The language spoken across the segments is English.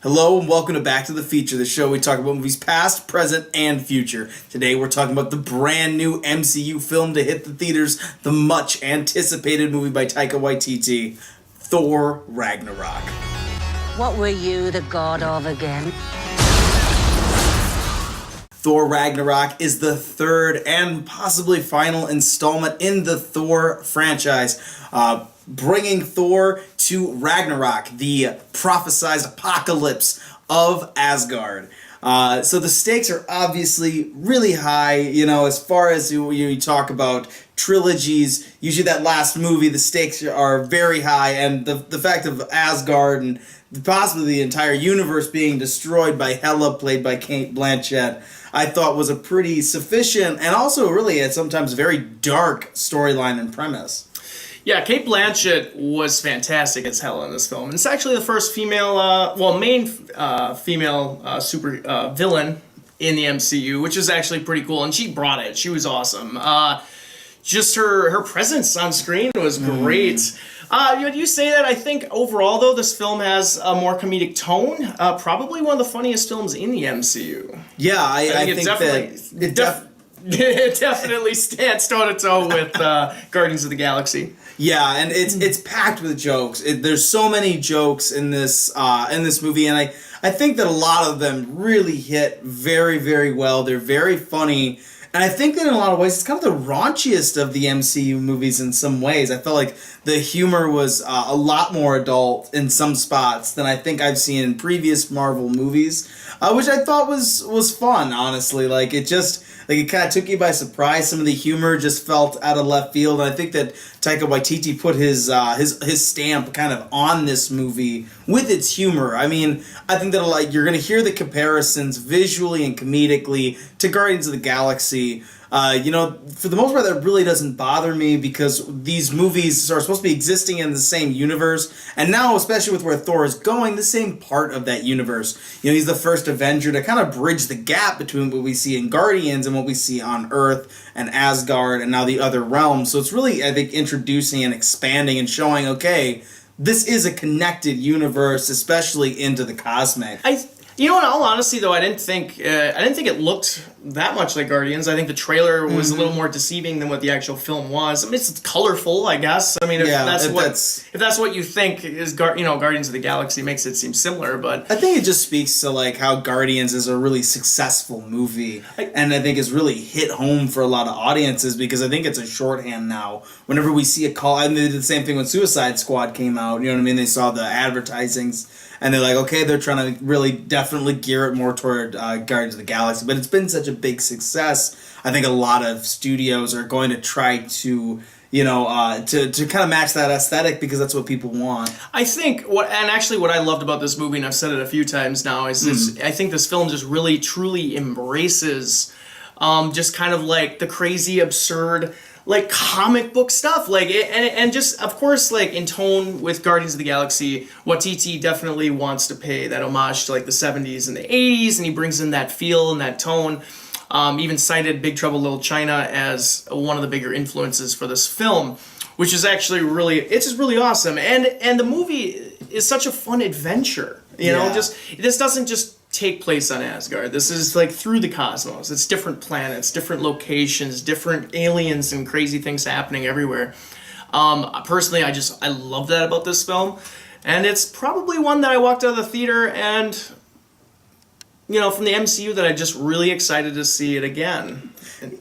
Hello and welcome to Back to the Feature, the show we talk about movies past, present, and future. Today we're talking about the brand new MCU film to hit the theaters, the much anticipated movie by Taika Waititi, Thor Ragnarok. What were you the god of again? Thor Ragnarok is the third and possibly final installment in the Thor franchise, bringing Thor to Ragnarok, the prophesized apocalypse of Asgard. So the stakes are obviously really high, as far as you talk about trilogies. Usually that last movie, the stakes are very high, and the fact of Asgard and possibly the entire universe being destroyed by Hela, played by Cate Blanchett, I thought was a pretty sufficient and also really at sometimes very dark storyline and premise. Yeah, Cate Blanchett was fantastic as Hela in this film. And it's actually the first female, main female super villain in the MCU, which is actually pretty cool. And she brought it. She was awesome. Just her presence on screen was great. You say that. I think overall, though, this film has a more comedic tone. Probably one of the funniest films in the MCU. Yeah, I think it definitely stands toe to toe with Guardians of the Galaxy. Yeah, and it's packed with jokes. There's so many jokes in this movie, and I think that a lot of them really hit very, very well. They're very funny. And I think that in a lot of ways, it's kind of the raunchiest of the MCU movies in some ways. I felt like the humor was a lot more adult in some spots than I think I've seen in previous Marvel movies, which I thought was fun, honestly. It kind of took you by surprise. Some of the humor just felt out of left field. And I think that Taika Waititi put his stamp kind of on this movie with its humor. I mean, I think that you're going to hear the comparisons visually and comedically to Guardians of the Galaxy. For the most part, that really doesn't bother me because these movies are supposed to be existing in the same universe, and now, especially with where Thor is going, the same part of that universe. He's the first Avenger to kind of bridge the gap between what we see in Guardians and what we see on Earth and Asgard and now the other realms. So it's really, I think, introducing and expanding and showing, okay, this is a connected universe, especially into the cosmic. In all honesty, though, I didn't think it looked that much like Guardians. I think the trailer was a little more deceiving than what the actual film was. I mean, it's colorful, I guess. I mean, if that's what you think is Guardians of the Galaxy, makes it seem similar. But I think it just speaks to how Guardians is a really successful movie, and I think it's really hit home for a lot of audiences because I think it's a shorthand now. Whenever we see a call, and they did the same thing when Suicide Squad came out. You know what I mean? They saw the advertisings. And they're like, okay, they're trying to really definitely gear it more toward Guardians of the Galaxy. But it's been such a big success. I think a lot of studios are going to try to, to kind of match that aesthetic because that's what people want. I think what I loved about this movie, and I've said it a few times now, is this. I think this film just really, truly embraces just kind of the crazy, absurd, comic book stuff, and just, of course, in tone with Guardians of the Galaxy, Waititi definitely wants to pay that homage to, the 70s and the 80s, and he brings in that feel and that tone. Even cited Big Trouble in Little China as one of the bigger influences for this film, which is actually it's just really awesome. And the movie is such a fun adventure, this doesn't just take place on Asgard. This is through the cosmos. It's different planets, different locations, different aliens and crazy things happening everywhere. Personally, I love that about this film, and it's probably one that I walked out of the theater and from the MCU that I'm just really excited to see it again.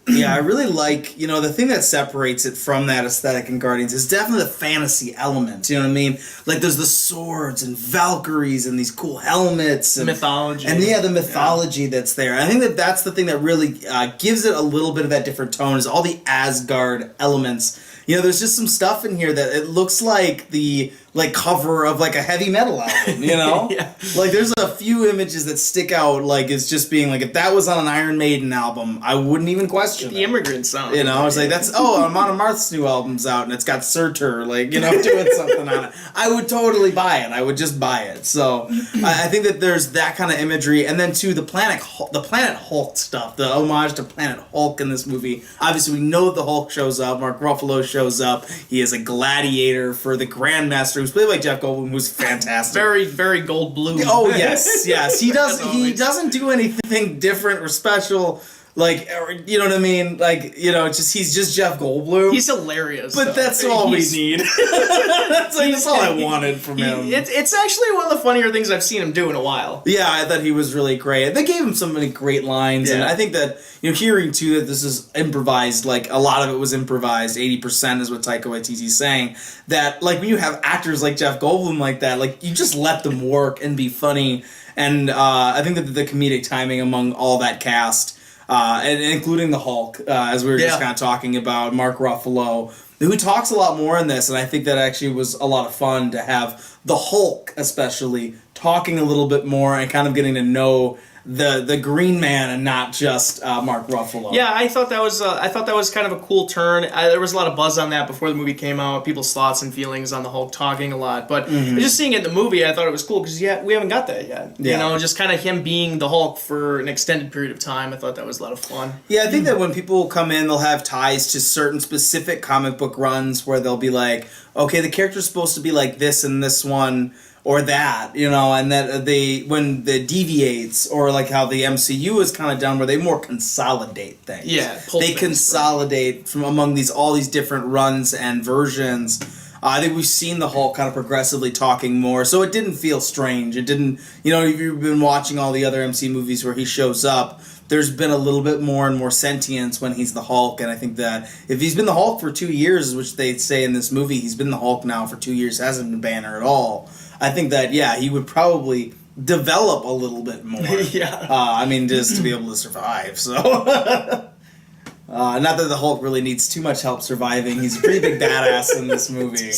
Yeah, I really like, the thing that separates it from that aesthetic in Guardians is definitely the fantasy element, you know what I mean? There's the swords and Valkyries and these cool helmets. And mythology. And the mythology that's there. I think that's the thing that really gives it a little bit of that different tone is all the Asgard elements. There's just some stuff in here that it looks like the cover of a heavy metal album, Yeah. There's a few images that stick out as just being if that was on an Iron Maiden album, I wouldn't even question the Immigrant Song. It's that's Amon Amarth's new album's out and it's got Surtur doing something on it. I would totally buy it. I would just buy it. So I think that there's that kind of imagery, and then too the Planet Hulk stuff, the homage to Planet Hulk in this movie. Obviously, we know the Hulk shows up. Mark Ruffalo shows up. He is a gladiator for the Grandmaster who's played by Jeff Goldblum, who's fantastic. Very, very gold blue. Oh yes, yes. He doesn't do anything different or special. Like, you know what I mean? Like, you know, he's just Jeff Goldblum. He's hilarious. But that's all we need. that's all I wanted from him. It's actually one of the funnier things I've seen him do in a while. Yeah, I thought he was really great. They gave him so many great lines, and I think that, you know, hearing too that this is improvised, like a lot of it was improvised, 80% is what Taika Waititi's saying, that like when you have actors like Jeff Goldblum like that, like you just let them work and be funny, and I think that the comedic timing among all that cast, and including the Hulk, as we were just kind of talking about, Mark Ruffalo, who talks a lot more in this, and I think that actually was a lot of fun to have the Hulk, especially, talking a little bit more and kind of getting to know the Green Man and not just Mark Ruffalo. Yeah, I thought that was kind of a cool turn. There was a lot of buzz on that before the movie came out. People's thoughts and feelings on the Hulk talking a lot, but just seeing it in the movie, I thought it was cool because we haven't got that yet. You know, just kind of him being the Hulk for an extended period of time. I thought that was a lot of fun. Yeah, I think that when people come in, they'll have ties to certain specific comic book runs where they'll be like, okay, the character's supposed to be like this in this one. Or that, you know, and that when the deviates, or like how the MCU is kind of done, where they more consolidate things. Yeah, they consolidate from among all these different runs and versions. I think we've seen the Hulk kind of progressively talking more, so it didn't feel strange. It didn't, you know, if you've been watching all the other MCU movies where he shows up, there's been a little bit more and more sentience when he's the Hulk, and I think that if he's been the Hulk for 2 years, which they say in this movie, he's been the Hulk now for 2 years, hasn't been Banner at all. I think that, he would probably develop a little bit more. I mean, just to be able to survive, so. Not that the Hulk really needs too much help surviving. He's a pretty big badass in this movie.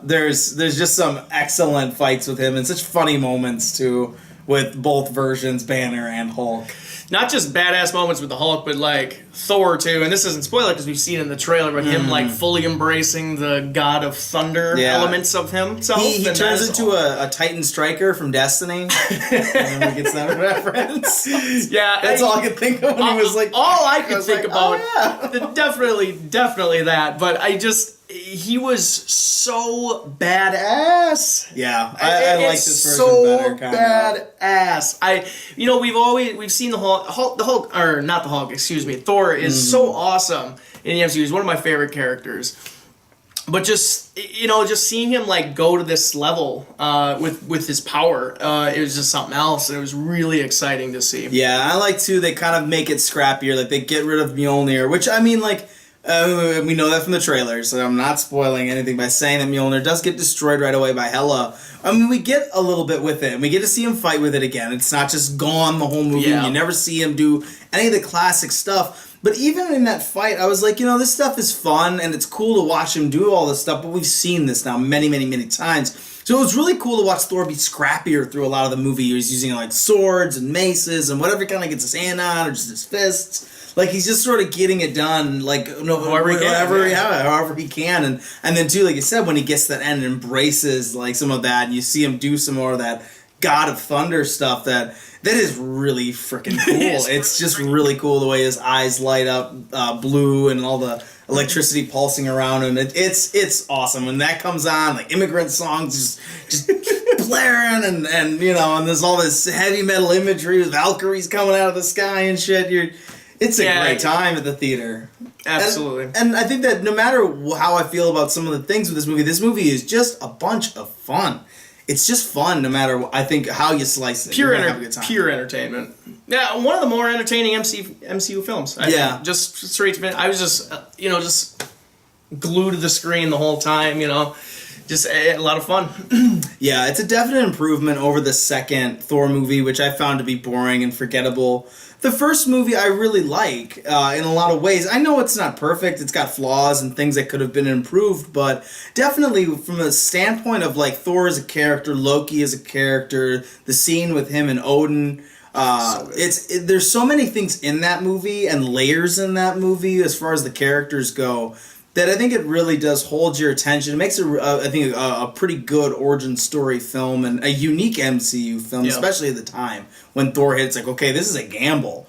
There's just some excellent fights with him, and such funny moments, too, with both versions, Banner and Hulk. Not just badass moments with the Hulk, but like Thor too. And this isn't spoiler because we've seen in the trailer, but him like fully embracing the God of Thunder elements of himself. He turns into a Titan Striker from Destiny. And he gets that reference. Yeah, that's all I could think of when he was like. All I could think about. Definitely that. But he was so badass. Yeah, I like this version better. So badass. We've seen the Hulk, or not the Hulk, excuse me. Thor is so awesome in the MCU. He's one of my favorite characters. But just seeing him like go to this level with his power, it was just something else. And it was really exciting to see. Yeah, I like too. They kind of make it scrappier. Like they get rid of Mjolnir, which I mean, like. We know that from the trailers, so I'm not spoiling anything by saying that Mjolnir does get destroyed right away by Hela. I mean, we get a little bit with it, and we get to see him fight with it again. It's not just gone the whole movie. You never see him do any of the classic stuff. But even in that fight, I was like, this stuff is fun, and it's cool to watch him do all this stuff, but we've seen this now many, many, many times. So it was really cool to watch Thor be scrappier through a lot of the movie. He was using like swords and maces and whatever kind of gets his hand on, or just his fists. Like, he's just sort of getting it done, like, however he can. And then, too, like you said, when he gets to that end and embraces, like, some of that, and you see him do some more of that God of Thunder stuff, that is really freaking cool. It's just really cool the way his eyes light up blue and all the electricity pulsing around him. It's awesome. When that comes on, like, immigrant songs just blaring, and there's all this heavy metal imagery with Valkyries coming out of the sky and shit. It's a great time at the theater. Absolutely. And I think that no matter how I feel about some of the things with this movie is just a bunch of fun. It's just fun no matter, I think, how you slice it. Pure entertainment. Yeah, one of the more entertaining MCU films. I think. Just straight to finish. I was just, just glued to the screen the whole time, Just a lot of fun. Yeah, it's a definite improvement over the second Thor movie, which I found to be boring and forgettable. The first movie I really like in a lot of ways. I know it's not perfect. It's got flaws and things that could have been improved, but definitely from a standpoint of like Thor as a character, Loki as a character, the scene with him and Odin, there's so many things in that movie and layers in that movie as far as the characters go, that I think it really does hold your attention. It makes it, I think, a pretty good origin story film and a unique MCU film, especially at the time when Thor hits. Like, okay, this is a gamble.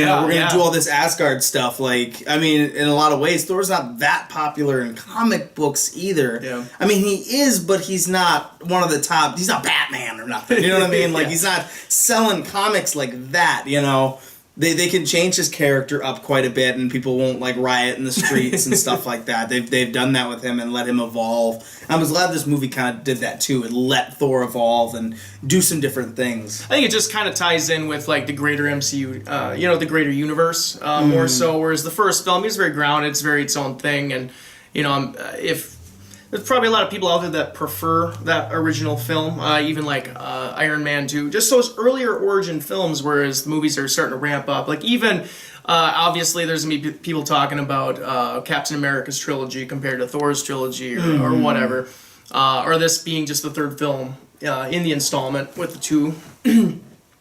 You know, we're going to do all this Asgard stuff. Like, I mean, in a lot of ways, Thor's not that popular in comic books either. Yeah. I mean, he is, but he's not one of the top. He's not Batman or nothing. You know what I mean? Like, he's not selling comics like that, you know? They can change his character up quite a bit, and people won't like riot in the streets and stuff like that. They've done that with him and let him evolve. I was glad this movie kind of did that too. It let Thor evolve and do some different things. I think it just kind of ties in with like the greater MCU, the greater universe more so. Whereas the first film is very grounded, it's very its own thing, and if there's probably a lot of people out there that prefer that original film, even like Iron Man 2. Just those earlier origin films, whereas the movies are starting to ramp up. Like even, obviously, there's going to be people talking about Captain America's trilogy compared to Thor's trilogy or whatever. Or this being just the third film in the installment with the two.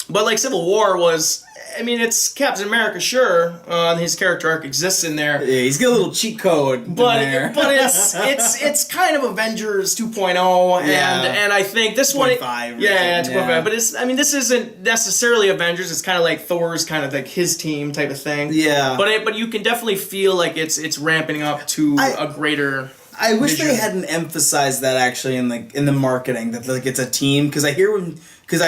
But like Civil War was... I mean, it's Captain America, sure. His character arc exists in there. Yeah, he's got a little cheat code but in there. but it's kind of Avengers 2.0, and I think this one, 2.5. Yeah, 2.5. But this isn't necessarily Avengers. It's kind of like Thor's kind of like his team type of thing. Yeah. But you can definitely feel like it's ramping up to a greater. I wish vision. they hadn't emphasized that actually in the marketing, that like it's a team, because I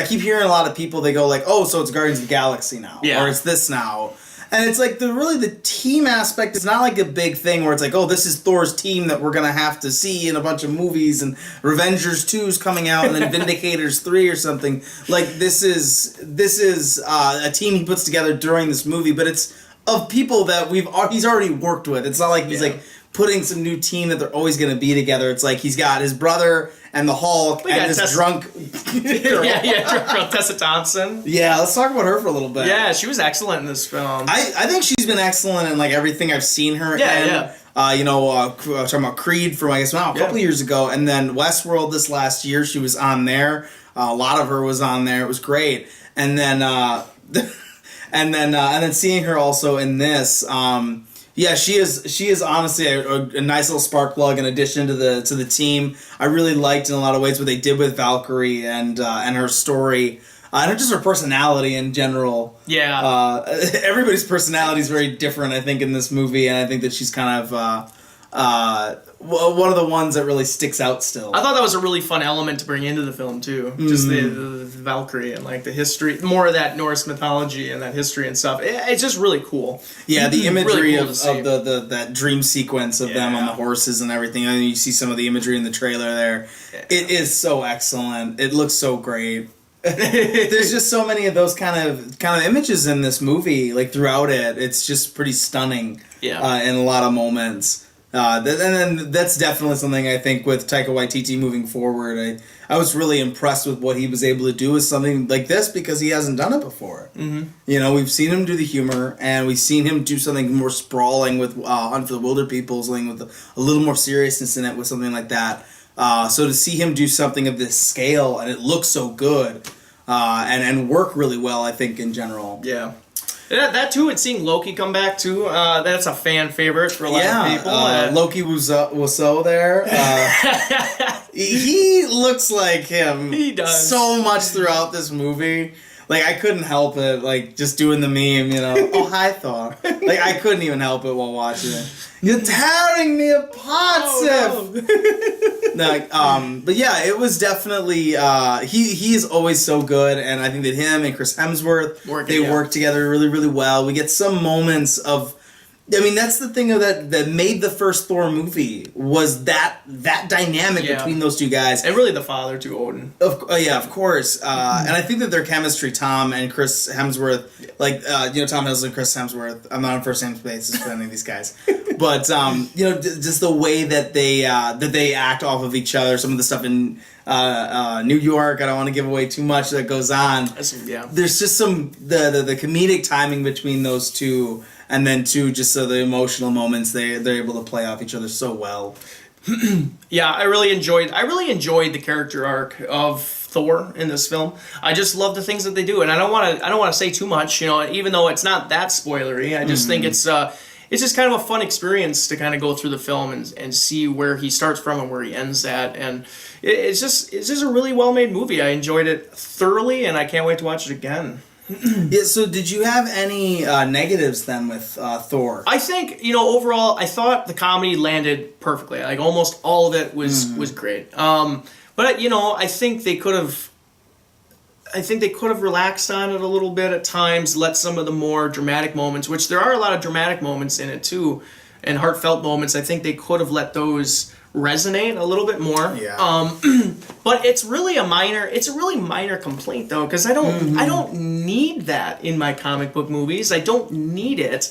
keep hearing a lot of people, they go like, oh, so it's Guardians of the Galaxy now, or it's this now, and it's like the team aspect is not like a big thing where it's like, oh, this is Thor's team that we're gonna have to see in a bunch of movies, and Revengers 2 is coming out, and then Vindicators 3 or something. Like this is a team he puts together during this movie, but it's of people that he's already worked with. It's not like he's like putting some new team that they're always going to be together. It's like he's got his brother and the Hulk and this drunk girl. drunk girl, Tessa Thompson. Yeah, let's talk about her for a little bit. Yeah, she was excellent in this film. I think she's been excellent in like everything I've seen her in. Talking about Creed from a couple years ago, and then Westworld this last year, she was on there. A lot of her was on there. It was great. And then and then seeing her also in this. She is honestly a nice little spark plug in addition to the team. I really liked in a lot of ways what they did with Valkyrie and her story, and just her personality in general. Yeah. Everybody's personality is very different, I think, in this movie, and I think that she's kind of one of the ones that really sticks out still. I thought that was a really fun element to bring into the film too. Just the Valkyrie and like the history, more of that Norse mythology and that history and stuff. It's just really cool. Yeah, the imagery really cool of that dream sequence of them on the horses and everything. And you see some of the imagery in the trailer there. Yeah. It is so excellent. It looks so great. There's just so many of those kind of images in this movie, like throughout it. It's just pretty stunning. In a lot of moments. And then that's definitely something I think with Taika Waititi moving forward. I was really impressed with what he was able to do with something like this because he hasn't done it before. Mm-hmm. You know, we've seen him do the humor, and we've seen him do something more sprawling with Hunt for the Wilder People, something with a little more seriousness in it with something like that. So to see him do something of this scale, and it looks so good, and work really well, I think, in general. Yeah. That too, and seeing Loki come back too, that's a fan favorite for a lot of people. Loki was so there. He looks like him. He does so much throughout this movie. Like I couldn't help it, like just doing the meme, you know. Oh hi Thor. Like I couldn't even help it while watching it. You're tearing me apart, Sif. But yeah, it was definitely he is always so good, and I think that him and Chris Hemsworth work together really, really well. We get some moments of, I mean, that's the thing of that made the first Thor movie was that dynamic between those two guys, and really the father to Odin. Of course. And I think that their chemistry, Tom and Chris Hemsworth, like Tom Hiddleston and Chris Hemsworth. I'm not on first name basis with any of these guys, but just the way that they act off of each other. Some of the stuff in New York. I don't want to give away too much that goes on. There's just some the comedic timing between those two. And then too, just so the emotional moments they're able to play off each other so well. Yeah, I really enjoyed the character arc of Thor in this film. I just love the things that they do, and I don't want to say too much, even though it's not that spoilery. I just think it's just kind of a fun experience to kind of go through the film and see where he starts from and where he ends at, and it's just a really well made movie. I enjoyed it thoroughly, and I can't wait to watch it again. Yeah, so did you have any negatives then with Thor? I think, overall, I thought the comedy landed perfectly. Like, almost all of it was great. But, I think they could have... relaxed on it a little bit at times, let some of the more dramatic moments, which there are a lot of dramatic moments in it too, and heartfelt moments. I think they could have let those resonate a little bit more. Yeah. But it's a really minor complaint though, because I don't need that in my comic book movies. I don't need it.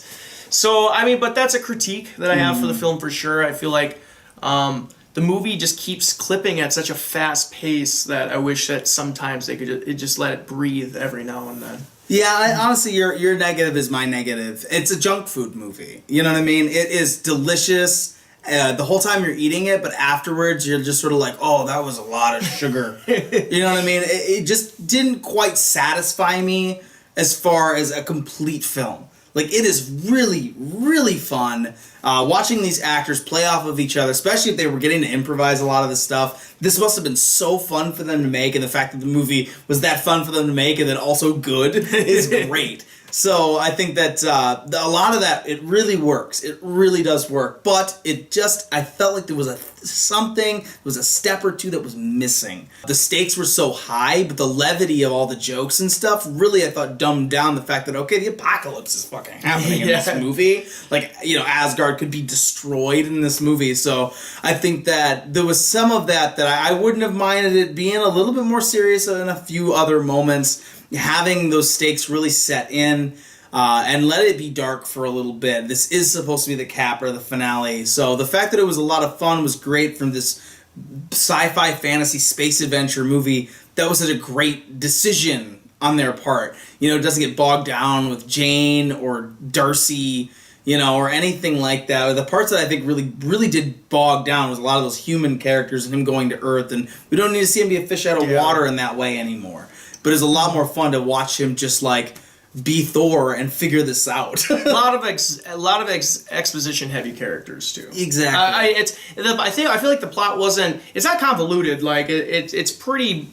So but that's a critique that I have for the film for sure. I feel like the movie just keeps clipping at such a fast pace that I wish that sometimes they could just let it breathe every now and then. Yeah, honestly, your negative is my negative. It's a junk food movie. You know what I mean? It is delicious the whole time you're eating it, but afterwards you're just sort of like, oh, that was a lot of sugar. You know what I mean? It just didn't quite satisfy me as far as a complete film. Like, it is really, really fun watching these actors play off of each other, especially if they were getting to improvise a lot of this stuff. This must have been so fun for them to make, and the fact that the movie was that fun for them to make and then also good is great. So I think that a lot of that, it really works. It really does work. But I felt like there was a step or two that was missing. The stakes were so high, but the levity of all the jokes and stuff really, I thought, dumbed down the fact that, okay, the apocalypse is fucking happening in this movie. Like, Asgard could be destroyed in this movie. So I think that there was some of that I wouldn't have minded it being a little bit more serious in a few other moments. Having those stakes really set in and let it be dark for a little bit. This is supposed to be the cap or the finale. So the fact that it was a lot of fun was great from this sci-fi fantasy space adventure movie. That was such a great decision on their part. It doesn't get bogged down with Jane or Darcy, or anything like that. The parts that I think really did bog down was a lot of those human characters and him going to Earth, and we don't need to see him be a fish out of water in that way anymore. But it's a lot more fun to watch him just like be Thor and figure this out. a lot of exposition heavy characters too. Exactly. I feel like the plot wasn't. It's not convoluted. Like it's pretty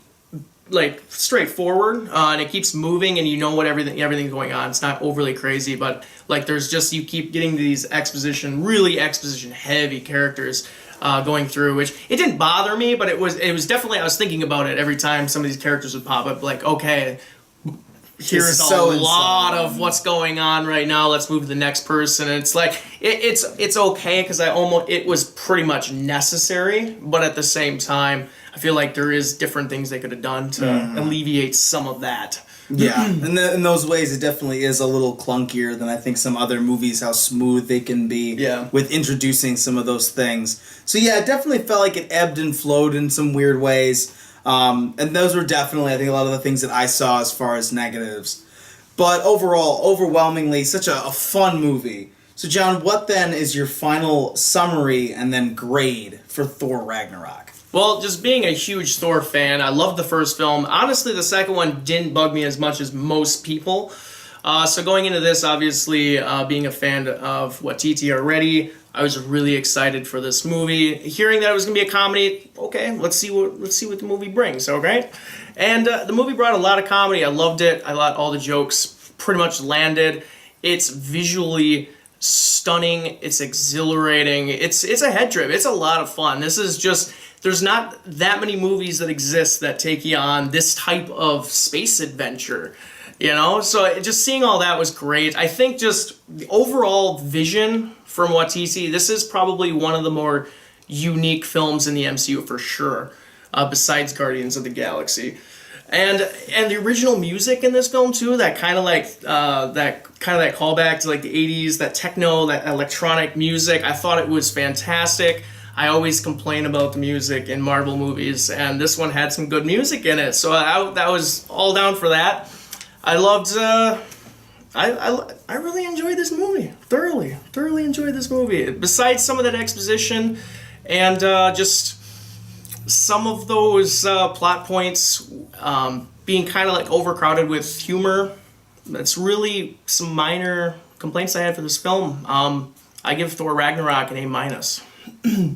like straightforward, and it keeps moving, and what everything's going on. It's not overly crazy, but like there's just you keep getting these really exposition heavy characters. Going through, which it didn't bother me, but it was definitely, I was thinking about it every time some of these characters would pop up, like, okay, here's a lot of what's going on right now, let's move to the next person. And it's like, it's okay, because it was pretty much necessary, but at the same time, I feel like there is different things they could have done to alleviate some of that. Yeah, in those ways, it definitely is a little clunkier than I think some other movies, how smooth they can be with introducing some of those things. So yeah, it definitely felt like it ebbed and flowed in some weird ways. And those were definitely, I think, a lot of the things that I saw as far as negatives. But overall, overwhelmingly, such a fun movie. So John, what then is your final summary and then grade for Thor Ragnarok? Well, just being a huge Thor fan, I loved the first film. Honestly, the second one didn't bug me as much as most people. So going into this, obviously, being a fan of Waititi already, I was really excited for this movie. Hearing that it was going to be a comedy, okay, let's see what the movie brings, okay? And the movie brought a lot of comedy. I loved it. I thought all the jokes pretty much landed. It's visually stunning. It's exhilarating. It's a head trip. It's a lot of fun. This is just... There's not that many movies that exist that take you on this type of space adventure, So just seeing all that was great. I think just the overall vision from Waititi, this is probably one of the more unique films in the MCU for sure, besides Guardians of the Galaxy. And the original music in this film too, that kind of that callback to like the 80s, that techno, that electronic music, I thought it was fantastic. I always complain about the music in Marvel movies, and this one had some good music in it, so that was all down for that. I loved, I really enjoyed this movie, thoroughly enjoyed this movie. Besides some of that exposition, and just some of those plot points being kind of like overcrowded with humor, that's really some minor complaints I had for this film. I give Thor Ragnarok an A-.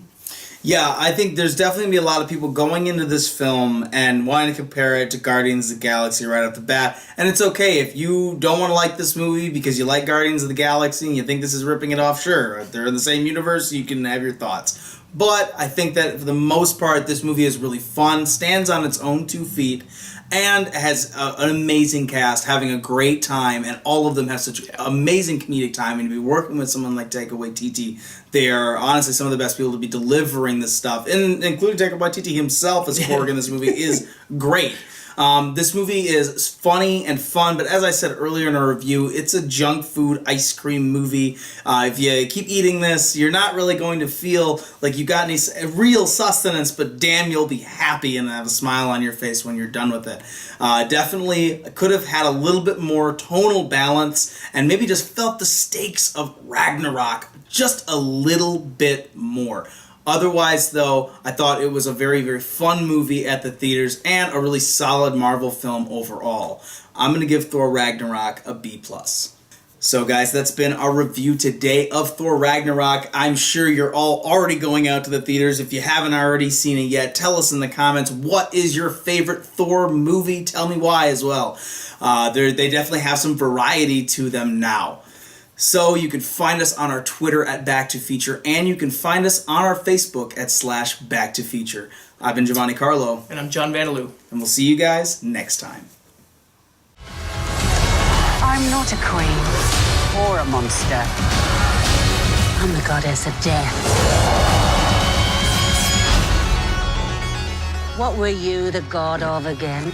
Yeah, I think there's definitely going to be a lot of people going into this film and wanting to compare it to Guardians of the Galaxy right off the bat. And it's okay if you don't want to like this movie because you like Guardians of the Galaxy and you think this is ripping it off, sure. If they're in the same universe, you can have your thoughts. But I think that for the most part, this movie is really fun, stands on its own 2 feet, and has an amazing cast, having a great time, and all of them have such amazing comedic timing. To be working with someone like Taika Waititi, they are honestly some of the best people to be delivering this stuff, and including Taika Waititi himself as Korg in this movie is great. This movie is funny and fun, but as I said earlier in our review, it's a junk food ice cream movie. If you keep eating this, you're not really going to feel like you got any real sustenance, but damn, you'll be happy and have a smile on your face when you're done with it. Definitely could have had a little bit more tonal balance and maybe just felt the stakes of Ragnarok just a little bit more. Otherwise, though, I thought it was a very, very fun movie at the theaters and a really solid Marvel film overall. I'm going to give Thor Ragnarok a B+. So, guys, that's been our review today of Thor Ragnarok. I'm sure you're all already going out to the theaters. If you haven't already seen it yet, tell us in the comments, what is your favorite Thor movie? Tell me why as well. They definitely have some variety to them now. So you can find us on our Twitter at BacktoFeature, and you can find us on our Facebook at /BacktoFeature. I've been Giovanni Carlo. And I'm John Vandaloo. And we'll see you guys next time. I'm not a queen or a monster. I'm the goddess of death. What were you the god of again?